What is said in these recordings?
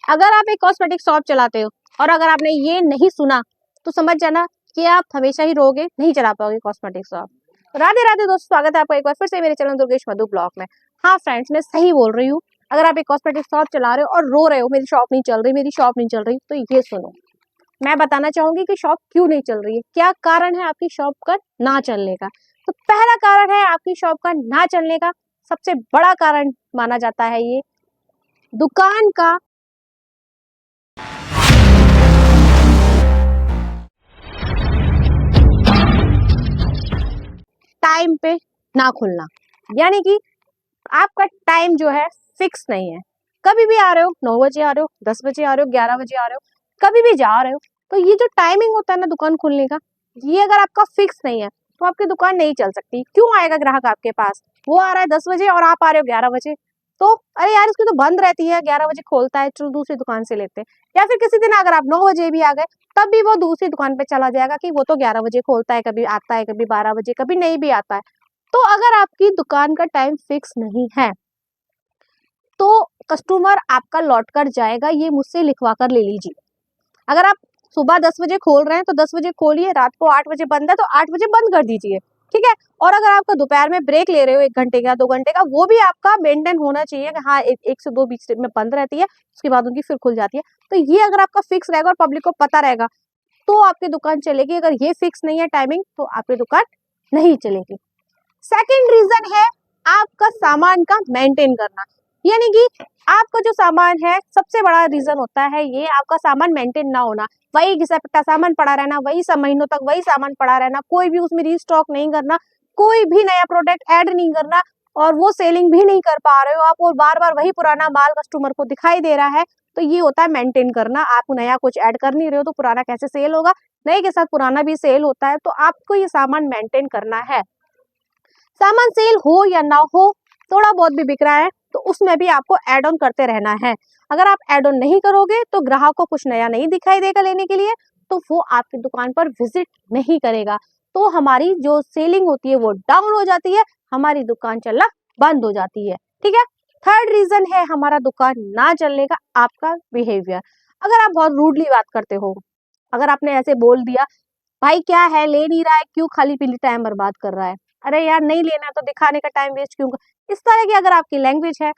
अगर आप एक कॉस्मेटिक शॉप चलाते हो और अगर आपने ये नहीं सुना तो समझ जाना कि आप हमेशा ही रहोगे, नहीं चला पाओगे कॉस्मेटिक शॉप। राधे राधे दोस्तों, स्वागत है आपका एक बार फिर से मेरे चैनल दुर्गेश मधु ब्लॉग में। हाँ फ्रेंड्स, मैं सही बोल रही हूँ। अगर आप एक कॉस्मेटिक शॉप चला रहे हो और रो रहे हो मेरी शॉप नहीं चल रही, मेरी शॉप नहीं चल रही, तो ये सुनो, मैं बताना चाहूंगी कि शॉप क्यों नहीं चल रही है, क्या कारण है आपकी शॉप का ना चलने का। तो पहला कारण है आपकी शॉप का ना चलने का, सबसे बड़ा कारण माना जाता है ये दुकान का टाइम पे ना खुलना। यानी कि आपका टाइम जो है फिक्स नहीं है, कभी भी आ रहे हो, 9 बजे आ रहे हो, 10 बजे आ रहे हो, 11 बजे आ रहे हो, कभी भी जा रहे हो। तो ये जो टाइमिंग होता है ना दुकान खुलने का, ये अगर आपका फिक्स नहीं है तो आपकी दुकान नहीं चल सकती। क्यों आएगा ग्राहक आपके पास? वो आ रहा है 10 बजे और आप आ रहे हो 11 बजे, तो अरे यार इसकी तो बंद रहती है, 11 बजे खोलता है, चलो दूसरी दुकान से लेते हैं। या फिर किसी दिन अगर आप 9 बजे भी आ गए तब भी वो दूसरी दुकान पे चला जाएगा कि वो तो 11 बजे खोलता है, कभी आता है, कभी 12 बजे, कभी नहीं भी आता है। तो अगर आपकी दुकान का टाइम फिक्स नहीं है तो कस्टमर आपका लौट कर जाएगा, ये मुझसे लिखवा कर ले लीजिए। अगर आप सुबह 10 बजे खोल रहे हैं तो 10 बजे खोलिए, रात को 8 बजे बंद है तो 8 बजे बंद कर दीजिए, ठीक है। और अगर आपका दोपहर में ब्रेक ले रहे हो 1 घंटे का, 2 घंटे का, वो भी आपका मेंटेन होना चाहिए कि हाँ एक से दो बीच में बंद रहती है, उसके बाद उनकी फिर खुल जाती है। तो ये अगर आपका फिक्स रहेगा और पब्लिक को पता रहेगा तो आपकी दुकान चलेगी। अगर ये फिक्स नहीं है टाइमिंग तो आपकी दुकान नहीं चलेगी। सेकंड रीजन है आपका सामान का मेंटेन करना। यानी कि आपका जो सामान है, सबसे बड़ा रीजन होता है ये आपका सामान मेंटेन ना होना। वही घिसा पिटा सामान पड़ा रहना, वही सब महीनों तक वही सामान पड़ा रहना, कोई भी उसमें रीस्टॉक नहीं करना, कोई भी नया प्रोडक्ट ऐड नहीं करना, और वो सेलिंग भी नहीं कर पा रहे हो आप, और बार बार वही पुराना माल कस्टमर को दिखाई दे रहा है। तो ये होता है मेंटेन करना। आप नया कुछ ऐड कर नहीं रहे हो तो पुराना कैसे सेल होगा? नए के साथ पुराना भी सेल होता है। तो आपको ये सामान मेंटेन करना है। सामान सेल हो या ना हो, थोड़ा बहुत भी बिक रहा है तो उसमें भी आपको एड ऑन करते रहना है। अगर आप एड ऑन नहीं करोगे तो ग्राहक को कुछ नया नहीं दिखाई देगा लेने के लिए, तो वो आपकी दुकान पर विजिट नहीं करेगा। तो हमारी जो सेलिंग होती है वो डाउन हो जाती है, हमारी दुकान चलना बंद हो जाती है, ठीक है। थर्ड रीजन है हमारा दुकान ना चलने का आपका बिहेवियर। अगर आप बहुत रूडली बात करते हो, अगर आपने ऐसे बोल दिया भाई क्या है ले नहीं रहा है, क्यों खाली पीली टाइम बर्बाद कर रहा है, अरे यार नहीं लेना तो दिखाने का टाइम वेस्ट क्यों इस तरह की अगर आपकी लैंग्वेज है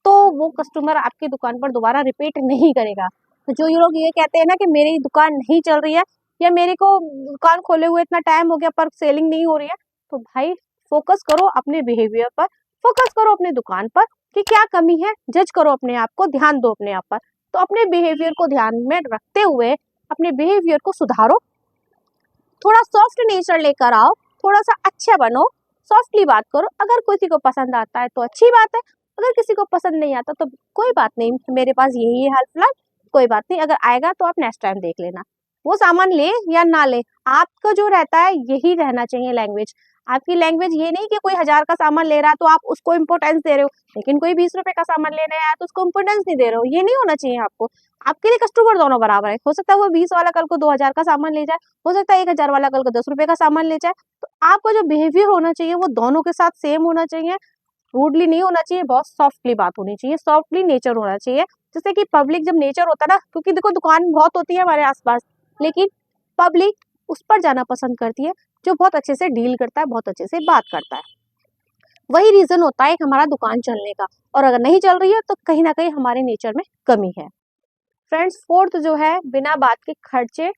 तो वो कस्टमर आपकी दुकान पर दोबारा रिपीट नहीं करेगा। तो जो ये लोग ये कहते हैं ना कि मेरी दुकान नहीं चल रही है या मेरे को दुकान खोले हुए इतना टाइम हो गया पर सेलिंग नहीं हो रही है, तो भाई फोकस करो अपने बिहेवियर पर, फोकस करो अपने दुकान पर कि क्या कमी है, जज करो अपने आप को, ध्यान दो अपने आप पर। तो अपने बिहेवियर को ध्यान में रखते हुए अपने बिहेवियर को सुधारो, थोड़ा सॉफ्ट नेचर लेकर आओ, थोड़ा सा अच्छा बनो, सॉफ्टली बात करो। अगर किसी को पसंद आता है तो अच्छी बात है, अगर किसी को पसंद नहीं आता तो कोई बात नहीं, मेरे पास यही है हाल फिलहाल, कोई बात नहीं, अगर आएगा तो आप नेक्स्ट टाइम देख लेना। वो सामान ले या ना ले, आपका जो रहता है यही रहना चाहिए लैंग्वेज। आपकी लैंग्वेज ये नहीं कि कोई 1000 का सामान ले रहा है तो आप उसको इम्पोर्टेंस दे रहे हो, लेकिन कोई 20 रुपए का सामान लेने आया तो उसको इम्पोर्टेंस नहीं दे रहे हो, ये नहीं होना चाहिए आपको। आपके लिए कस्टमर दोनों बराबर है। हो सकता है वो 20 वाला कल को 2000 का सामान ले जाए, हो सकता है 1000 वाला कल को 10 रुपए का सामान ले जाए। तो आपका जो बिहेवियर होना चाहिए वो दोनों के साथ सेम होना चाहिए, रूडली नहीं होना चाहिए, बहुत सॉफ्टली बात होनी चाहिए, सॉफ्टली नेचर होना चाहिए। जैसे कि पब्लिक जब नेचर होता है ना, क्योंकि देखो दुकान बहुत होती है हमारे आसपास, लेकिन पब्लिक उस पर जाना पसंद करती है जो बहुत अच्छे से डील करता है, बहुत अच्छे से बात करता है। वही रीजन होता है हमारा दुकान चलने का। और अगर नहीं चल रही है तो कहीं ना कहीं हमारे नेचर में कमी है। फ्रेंड्स, फोर्थ जो है बिना बात के खर्चे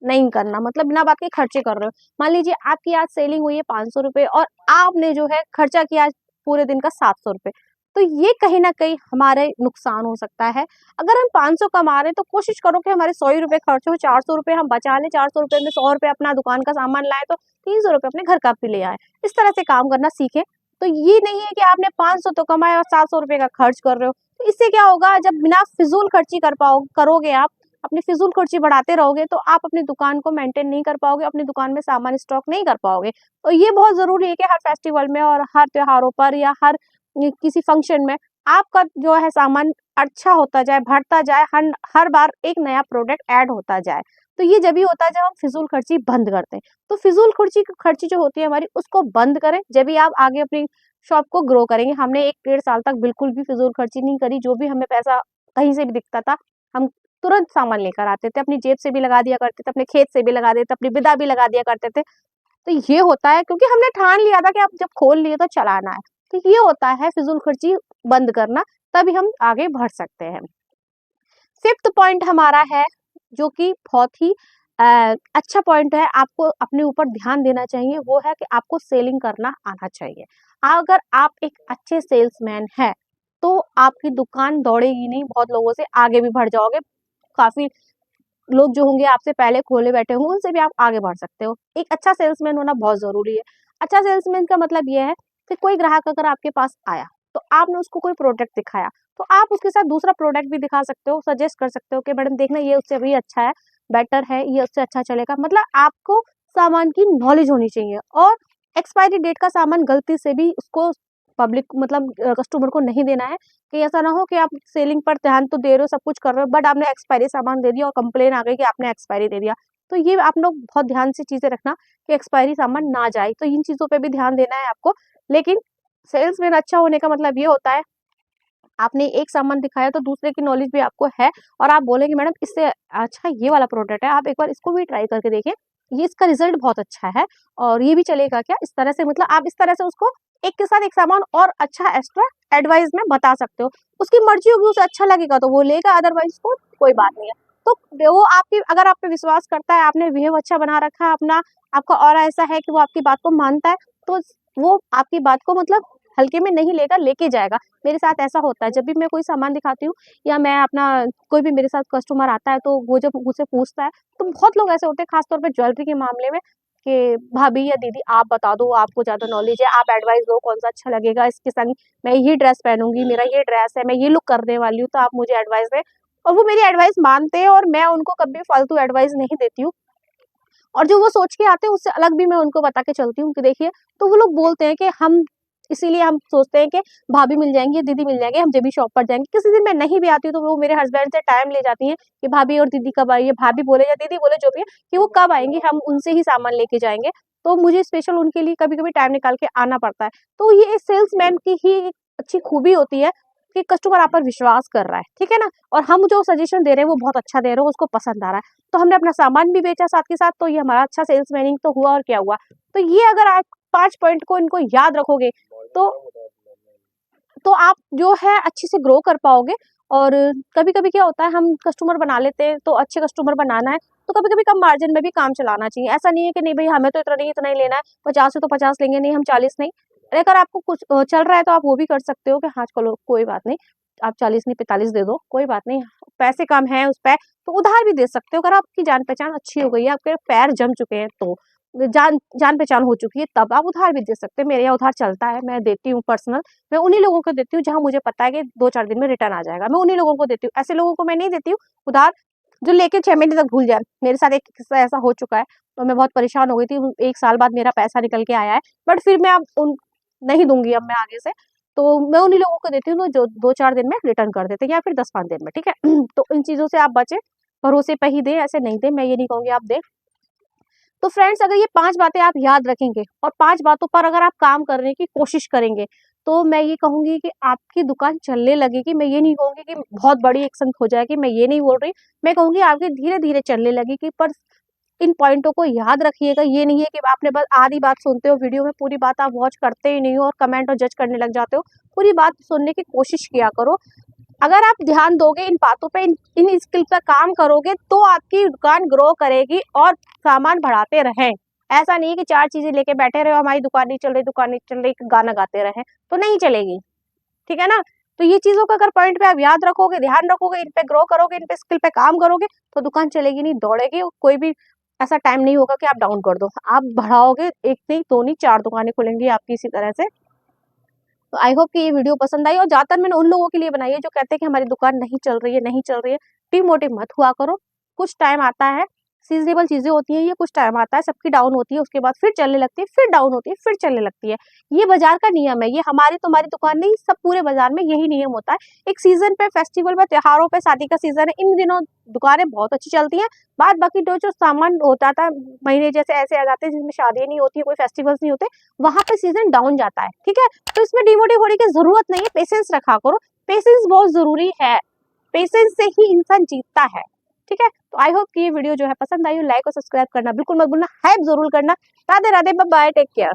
नहीं करना, मतलब बिना बात के खर्चे कर रहे हो। मान लीजिए आपकी आज सेलिंग हुई है 500 रुपए और आपने जो है खर्चा किया आज पूरे दिन का 700 रुपए, तो ये कहीं ना कहीं हमारे नुकसान हो सकता है। अगर हम 500 कमा रहे हैं तो कोशिश करो कि हमारे 100 रुपए खर्च हो, 400 रुपए हम बचा लें, 400 रुपए में 100 रुपए अपना दुकान का सामान लाए तो 300 रुपए अपने घर का भी ले आए। इस तरह से काम करना सीखें। तो ये नहीं है कि आपने 500 तो कमाए और 700 रुपए का खर्च कर रहे हो। तो इससे क्या होगा, जब बिना फिजूल खर्ची करोगे आप, अपनी फिजूल खर्ची बढ़ाते रहोगे तो आप अपनी दुकान को मेंटेन नहीं कर पाओगे, अपनी दुकान में सामान स्टॉक नहीं कर पाओगे। तो ये बहुत जरूरी है कि हर फेस्टिवल में और हर त्योहारों पर या हर किसी फंक्शन में आपका जो है सामान अच्छा होता जाए, बढ़ता जाए, हर बार एक नया प्रोडक्ट ऐड होता जाए। तो ये जब भी होता है जब हम फिजूल खर्ची बंद करते हैं। तो फिजूल खर्ची खर्ची जो होती है हमारी, उसको बंद करें, जब भी आप आगे अपनी शॉप को ग्रो करेंगे। हमने 1 डेढ़ साल तक बिल्कुल भी फिजूल खर्ची नहीं करी, जो भी हमें पैसा कहीं से भी दिखता था हम तुरंत सामान लेकर आते थे, अपनी जेब से भी लगा दिया करते थे, अपने खेत से भी लगा देते, अपनी बिदा भी लगा दिया करते थे। तो ये होता है क्योंकि हमने ठान लिया था कि अब जब खोल लिए तो चलाना है। तो ये होता है फिजूल खर्ची बंद करना, तभी हम आगे बढ़ सकते हैं। फिफ्थ पॉइंट हमारा है जो कि बहुत ही अच्छा पॉइंट है, आपको अपने ऊपर ध्यान देना चाहिए, वो है कि आपको सेलिंग करना आना चाहिए। अगर आप एक अच्छे सेल्समैन हैं तो आपकी दुकान दौड़ेगी नहीं, बहुत लोगों से आगे भी बढ़ जाओगे। काफी लोग जो होंगे आपसे पहले खोले बैठे होंगे उनसे भी आप आगे बढ़ सकते हो। एक अच्छा सेल्समैन होना बहुत जरूरी है। अच्छा सेल्समैन का मतलब ये है कि कोई ग्राहक अगर आपके पास आया तो आपने उसको कोई प्रोडक्ट दिखाया तो आप उसके साथ दूसरा प्रोडक्ट भी दिखा सकते हो, सजेस्ट कर सकते हो कि मैडम देखना ये उससे भी अच्छा है, बेटर है, ये उससे अच्छा चलेगा। मतलब आपको सामान की नॉलेज होनी चाहिए, और एक्सपायरी डेट का सामान गलती से भी उसको पब्लिक मतलब कस्टमर को नहीं देना है। कि ऐसा ना हो कि आप सेलिंग पर ध्यान तो दे रहे हो, सब कुछ कर रहे हो, बट आपने एक्सपायरी सामान दे दिया और कंप्लेन आ गई कि आपने एक्सपायरी दे दिया। तो ये आप लोग बहुत ध्यान से चीजें रखना कि एक्सपायरी सामान ना जाए, तो इन चीजों पे भी ध्यान देना है आपको। लेकिन सेल्समैन अच्छा होने का मतलब ये होता है, आपने एक सामान दिखाया तो दूसरे की नॉलेज भी आपको है, और आप बोलेंगे मैडम इससे अच्छा ये वाला प्रोडक्ट है, आप एक बार इसको भी ट्राई करके देखिए, ये इसका रिजल्ट बहुत अच्छा है और ये भी चलेगा क्या, इस तरह से मतलब आप इस तरह से उसको एक के साथ एक सामान और अच्छा एक्स्ट्रा एडवाइस में बता सकते हो। उसकी मर्जी होगी, उसे अच्छा लगेगा तो वो लेगा, अदरवाइज को कोई बात नहीं है। तो वो आपकी अगर आप पे विश्वास करता है, आपने बिहेव अच्छा बना रखा है अपना, आपका ऑरा ऐसा है कि वो आपकी बात को मानता है, तो वो आपकी बात को मतलब हल्के में नहीं लेगा, लेके जाएगा। मेरे साथ ऐसा होता है, जब भी मैं कोई सामान दिखाती हूँ या मैं अपना कोई भी मेरे साथ कस्टमर आता है तो वो जब मुझसे पूछता है, तो बहुत लोग ऐसे होते हैं खासतौर पे ज्वेलरी के मामले में कि भाभी या दीदी आप बता दो, आपको ज्यादा नॉलेज है, आप एडवाइस दो कौन सा अच्छा लगेगा, इसके संग मैं ये ड्रेस पहनूंगी, मेरा ये ड्रेस है, मैं ये लुक करने वाली हूँ, तो आप मुझे एडवाइस दें। और वो मेरी एडवाइस मानते हैं और मैं उनको कभी फालतू एडवाइस नहीं देती हूँ, और जो वो सोच के आते हैं उससे अलग भी मैं उनको बता के चलती हूँ कि देखिए, तो वो लोग बोलते हैं कि हम इसीलिए हम सोचते हैं कि भाभी मिल जाएंगी, दीदी मिल जाएंगे, हम जब भी शॉप पर जाएंगे। किसी दिन मैं नहीं भी आती हूँ तो वो मेरे हस्बैंड से टाइम ले जाती हैं कि भाभी और दीदी कब आई है, भाभी बोले या दीदी बोले जो भी है, कि वो कब आएंगी, हम उनसे ही सामान लेके जाएंगे। तो मुझे स्पेशल उनके लिए कभी कभी टाइम निकाल के आना पड़ता है। तो ये सेल्समैन की ही एक अच्छी खूबी होती है कि कस्टमर आप पर विश्वास कर रहा है, ठीक है ना, और हम जो सजेशन दे रहे हैं वो बहुत अच्छा दे रहे हो, उसको पसंद आ रहा है, तो हमने अपना सामान भी बेचा साथ के साथ, तो ये हमारा अच्छा सेल्समैनिंग तो हुआ, और क्या हुआ। तो ये अगर आप 5 पॉइंट को इनको याद रखोगे तो आप जो है अच्छे से ग्रो कर पाओगे। और कभी-कभी क्या होता है, हम कस्टमर बना लेते हैं, तो अच्छे कस्टमर बनाना है तो कभी-कभी कम मार्जिन में भी काम चलाना चाहिए। ऐसा नहीं है कि नहीं भई हमें तो इतना नहीं, इतना ही लेना है, 50 है तो 50 लेंगे, नहीं हम 40 नहीं। अगर आपको कुछ चल रहा है तो आप वो भी कर सकते हो कि हाँ, चलो कोई बात नहीं, आप 40 नहीं 45 दे दो, कोई बात नहीं, पैसे कम हैं उस पे, तो उधार भी दे सकते हो। अगर आपकी जान-पहचान अच्छी हो गई है, आपके पैर जम चुके हैं, तो जान-पहचान हो चुकी है, तब आप उधार भी दे सकते हैं। मेरे यहाँ उधार चलता है, मैं देती हूँ पर्सनल। मैं उन्हीं लोगों को देती हूँ जहाँ मुझे पता है कि 2-4 दिन में रिटर्न आ जाएगा, मैं उन्हीं लोगों को देती हूँ। ऐसे लोगों को मैं नहीं देती हूँ उधार जो लेके 6 महीने तक भूल जाए। मेरे साथ एक किस्सा ऐसा हो चुका है, तो मैं बहुत परेशान हो गई थी। 1 साल बाद मेरा पैसा निकल के आया है, बट फिर मैं अब उन नहीं दूँगी अब मैं आगे से। तो मैं उन्हीं लोगों को देती हूँ तो जो 2-4 दिन में रिटर्न कर देते हैं, या फिर 10-5 दिन में, ठीक है? तो इन चीज़ों से आप बचें, भरोसे पे ही दें, ऐसे नहीं दें। मैं ये नहीं कहूँगी आप दें। तो फ्रेंड्स, अगर ये 5 बातें आप याद रखेंगे और 5 बातों पर अगर आप काम करने की कोशिश करेंगे, तो मैं ये कहूँगी कि आपकी दुकान चलने लगेगी। मैं ये नहीं कहूँगी कि बहुत बड़ी एक संग हो जाएगी, मैं ये नहीं बोल रही। मैं कहूँगी आपकी धीरे-धीरे चलने लगेगी, पर इन पॉइंटों को याद रखिएगा। ये नहीं है कि आपने बस आधी बात सुनते हो वीडियो में, पूरी बात आप वॉच करते ही नहीं हो और कमेंट और जज करने लग जाते हो। पूरी बात सुनने की कोशिश किया करो। अगर आप ध्यान दोगे इन बातों पे, इन स्किल पे काम करोगे, तो आपकी दुकान ग्रो करेगी और सामान बढ़ाते रहें। ऐसा नहीं है कि 4 चीज़ें लेके बैठे रहे हो, हमारी दुकान नहीं चल रही, दुकान नहीं चल रही, गाना गाते रहें, तो नहीं चलेगी, ठीक है ना? तो ये चीज़ों का अगर पॉइंट पे आप याद रखोगे, ध्यान रखोगे, इन पे ग्रो करोगे, इन पे स्किल पे काम करोगे, तो दुकान चलेगी नहीं, दौड़ेगी, और कोई भी ऐसा टाइम नहीं होगा कि आप डाउन कर दो। आप बढ़ाओगे, 1 नहीं, 2 नहीं, 4 दुकानें खुलेंगी आपकी इसी तरह से। तो आई होप कि ये वीडियो पसंद आई, और ज़्यादातर मैंने उन लोगों के लिए बनाई है जो कहते हैं कि हमारी दुकान नहीं चल रही है, नहीं चल रही है। डिमोटिव मत हुआ करो, कुछ टाइम आता है, सीज़नेबल चीज़ें होती हैं, ये कुछ टाइम आता है, सबकी डाउन होती है, उसके बाद फिर चलने लगती है, फिर डाउन होती है, फिर चलने लगती है। ये बाज़ार का नियम है, ये हमारी तुम्हारी दुकान नहीं, सब पूरे बाज़ार में यही नियम होता है। एक सीज़न पे, फेस्टिवल पे, त्योहारों पे, शादी का सीज़न है, इन दिनों दुकानें बहुत अच्छी चलती हैं। बाद बाकी जो सामान होता था, महीने जैसे ऐसे आ जाते हैं जिसमें शादियाँ नहीं होती है, कोई फेस्टिवल्स नहीं होते, वहाँ पे सीज़न डाउन जाता है, ठीक है? तो इसमें डिमोटिव होने की ज़रूरत नहीं है, पेशेंस रखा करो, पेशेंस बहुत ज़रूरी है। पेशेंस से ही इंसान जीतता है। ठीक है, तो आई होप कि ये वीडियो जो है पसंद आई हो। लाइक और सब्सक्राइब करना बिल्कुल मत भूलना, हाइप जरूर करना। Radhe Radhe, bye bye, take care.